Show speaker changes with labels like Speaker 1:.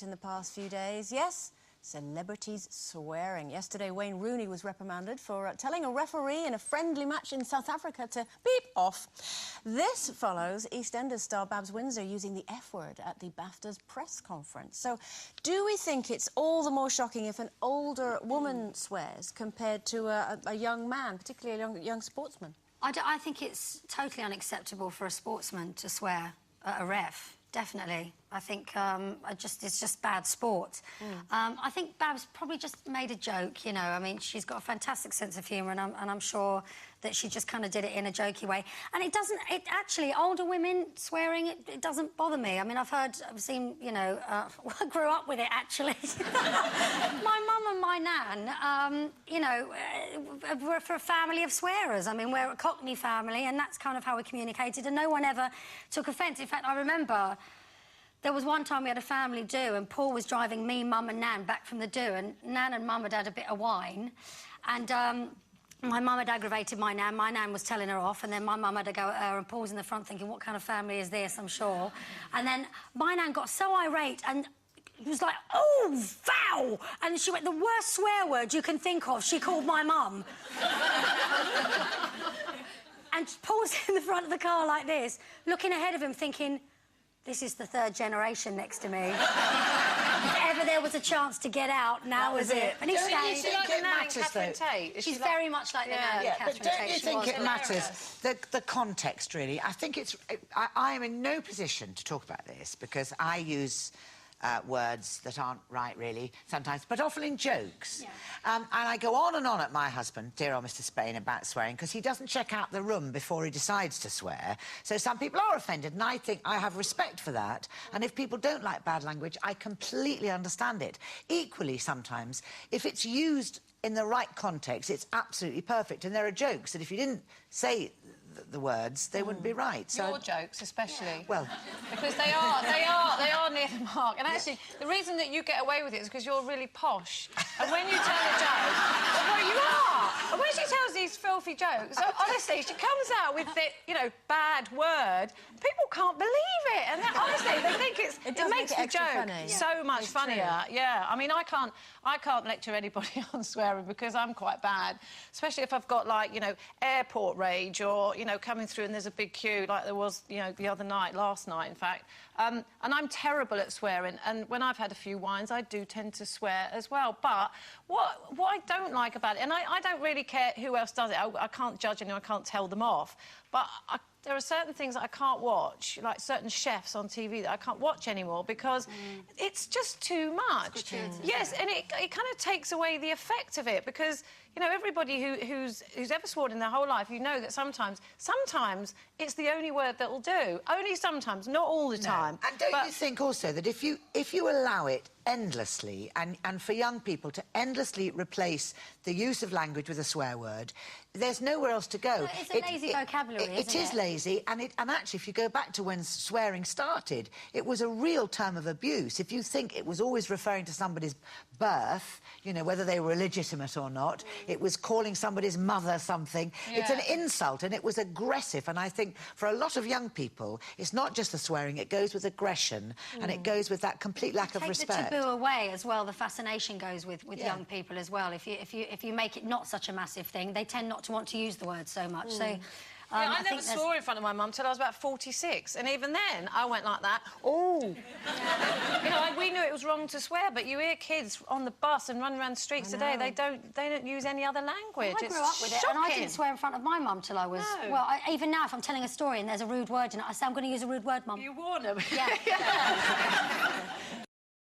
Speaker 1: In the past few days, yes, celebrities swearing. Yesterday, Wayne Rooney was reprimanded for telling a referee in a friendly match in South Africa to beep off. This follows EastEnders star Babs Windsor using the F word at the BAFTAs press conference. So, do we think it's all the more shocking if an older woman swears compared to a young man, particularly a young sportsman?
Speaker 2: I think it's totally unacceptable for a sportsman to swear at a ref. Definitely. I think it's just bad sport. I think Babs probably just made a joke, you know. I mean, she's got a fantastic sense of humour, and I'm sure that she just kind of did it in a jokey way. And actually, older women swearing, it doesn't bother me. I mean, I've seen, you know, I grew up with it, actually. My mum and my nan, you know, were for a family of swearers. I mean, we're a Cockney family, and that's kind of how we communicated, and no one ever took offence. In fact, I remember there was one time we had a family do, and Paul was driving me, Mum and Nan back from the do, and Nan and Mum had had a bit of wine, and my mum had aggravated my Nan. My Nan was telling her off, and then my mum had a go at her, and Paul's in the front thinking, what kind of family is this, I'm sure. And then my Nan got so irate, and he was like, oh, foul! And she went, the worst swear word you can think of, she called my mum. And Paul's in the front of the car like this, looking ahead of him, thinking, this is the third generation next to me. If ever there was a chance to get out, now was it. And he stayed.
Speaker 3: Is she like the Nan Catherine Tate?
Speaker 2: She's very much like the Nan Catherine Tate.
Speaker 3: But don't you think it matters, the context, really? I think it's... I am in no position to talk about this because I use words that aren't right, really, sometimes, but often in jokes. Yeah. And I go on and on at my husband, dear old Mr. Spain, about swearing, because he doesn't check out the room before he decides to swear. So some people are offended, and I think I have respect for that. And if people don't like bad language, I completely understand it. Equally, sometimes, if it's used in the right context, it's absolutely perfect. And there are jokes that if you didn't say the words, they wouldn't be right.
Speaker 4: So your jokes, especially.
Speaker 3: Yeah. Well,
Speaker 4: because they are near the mark. And actually, the reason that you get away with it is because you're really posh. And when you tell a joke, well, you are. And when she tells these filthy jokes, honestly, she comes out with the, you know, bad word. People can't believe it, and honestly, they think it makes the joke so much funnier. True. Yeah, I mean, I can't lecture anybody on swearing because I'm quite bad, especially if I've got, like, you know, airport rage or, you know, coming through and there's a big queue like there was, you know, the other night, last night, in fact. And I'm terrible at swearing, and when I've had a few wines, I do tend to swear as well. But what I don't like about it, and I don't really care who else does it, I can't judge anyone, I can't tell them off, but there are certain things that I can't watch, like certain chefs on TV that I can't watch anymore because it's just too much. Yes, and it kind of takes away the effect of it because, you know, everybody who's ever sworn in their whole life, you know that sometimes it's the only word that will do. Only sometimes, not all the time.
Speaker 3: And don't you think also that if you allow it endlessly and for young people to endlessly replace the use of language with a swear word, there's nowhere else to go.
Speaker 2: No, it's a lazy vocabulary, isn't it?
Speaker 3: It is lazy, and actually, if you go back to when swearing started, it was a real term of abuse. If you think it was always referring to somebody's birth, you know, whether they were illegitimate or not, it was calling somebody's mother something. Yeah. It's an insult, and it was aggressive, and I think for a lot of young people, it's not just the swearing, it goes with aggression, and it goes with that complete lack of respect.
Speaker 2: Take the taboo away as well, the fascination goes with young people as well. If you make it not such a massive thing, they tend not to want to use the word so much. So
Speaker 4: I never swore in front of my mum till I was about 46, and even then I went like that. Oh, you know, we knew it was wrong to swear, but you hear kids on the bus and run around the streets today. They don't use any other language.
Speaker 2: Well, I grew up with it, and I didn't swear in front of my mum till I was well. Even now, if I'm telling a story and there's a rude word in it, I say I'm going to use a rude word, Mum.
Speaker 4: You warn them.
Speaker 2: Yeah.